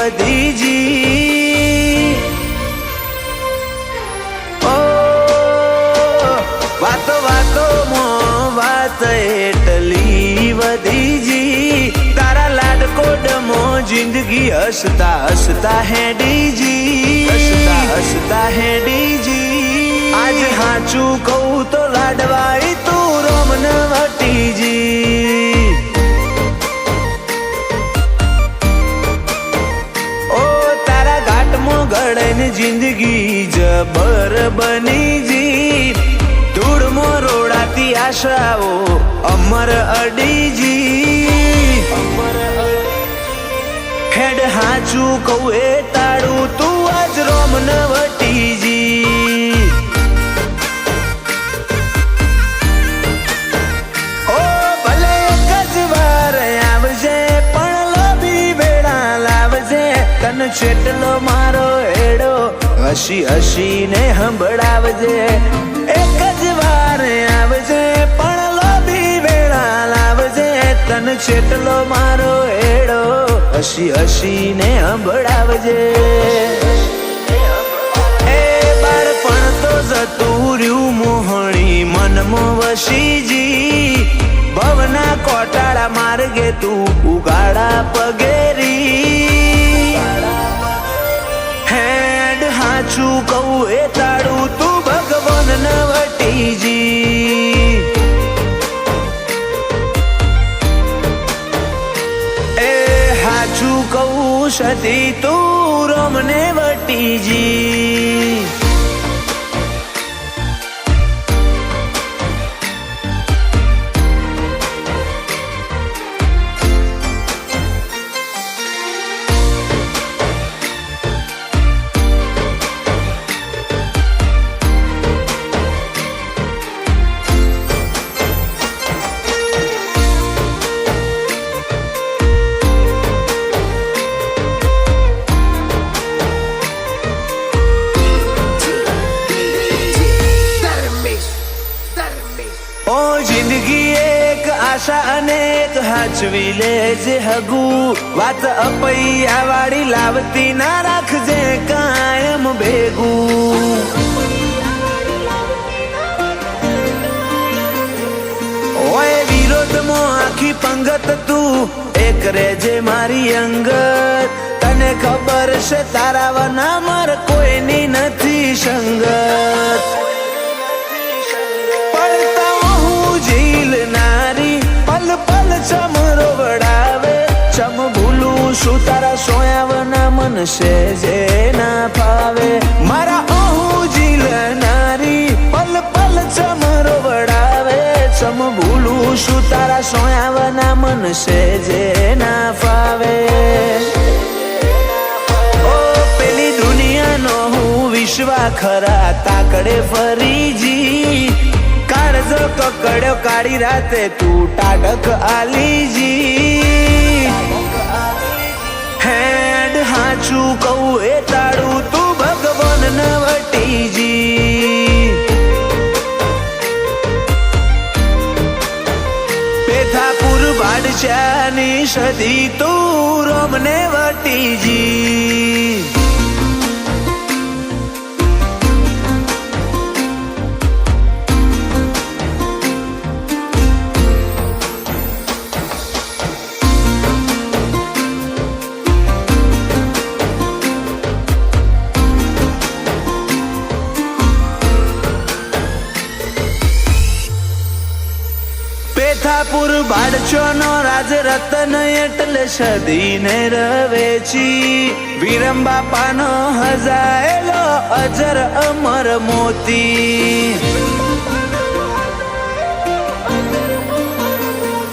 વધીજી ઓ વાતો વાતો વાત એટલી વધીજી તારા લાડકોડમો જિંદગી હસતા હસતા હેડીજી હસતા હેડીજી આજ હાચું કહું તો લાડવાઈ તું રોમન વટીજી ઓ તારા ઘાટમાં ગળને જિંદગી જબર બનીજી ધૂળમાં રોડાતી આશાઓ અમર અડીજી હેડ હાચું કહું એ તાળું તું આજ રોમન વટીજી ઓ ભલે એક જ વાર આવજે પણ લોભી વેળા લાવજે તન છેટલો મારો હેડો હસી હસીને સંભળાવજે એક જ વાર આવજે પણ લોભી વેળા લાવજે તન છેટલો મારો હેડો હસી હસીને સંભળાવજે એ બાળપણ તો જતું રહ્યું મોહણી મનમાં વસીજી ભવના કોટાળા માર્ગે તું ઉગાડા પગેરી હેડ હાચું કહું એ તાળું તું ભગવાન ન વટીજી એ હાચું કહું સતી તું રોમને વટીજી ઓ જિંદગી એક આશા અનેક હાચવી લેજે હગુ વાત અપૈયા વાળી લાવતી ના રાખજે કાયમ ભેગું ઓય વિરોધમાં આખી પંગત તું એક રેજે મારી અંગત તને ખબર છે તારા વના માર કોઈની નથી સંગત પલ ચમરો વડાવે ચમ ભૂલું શું તારા સોયાવના મન છે જે ના ફાવે મારા અહું જીલનારી પલ પલ ચમરો વડાવે ચમ ભૂલું શું તારા સોયાવના મન છે જે ના ફાવે ઓ પેલી દુનિયાનો હું વિશ્વા ખરા તાકડે ફરીજી કાળજો કકડ્યો કાળી રાતે તું ટાઢક આલીજી હેડ હાચું કહું એ તાળું તું ભગવાન ન વટીજી પેથાપુર બાદશાહની સદી તું રોમને વટીજી પેથાપુર બાળચોનો રાજ રતન એટલે સદીને રવેચી વિરમ બાપાનો હજાયેલો અજર અમર મોતી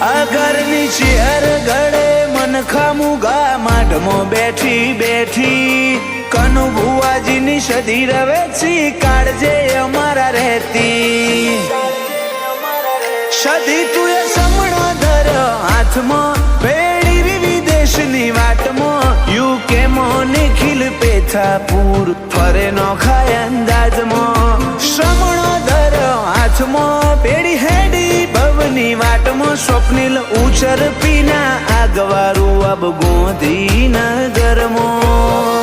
અગરની ચેર ગળે મન ખામુગા માઢમાં બેઠી બેઠી કનુ ભુવાજીની સદી રવેચી કાળજે અમારા રહેતી સદી તું એ સમણો ધર હાથમાં પેડી વિદેશની વાટમાં યુકેમાં નિખિલ પેથાપુર ફરે નોખાય અંદાજમાં સમણો ધર હાથમાં પેડી હેડી ભવની વાટમાં સ્વપ્નિલ ઉછર પીના આગવારું અબ ગોંધી નગરમાં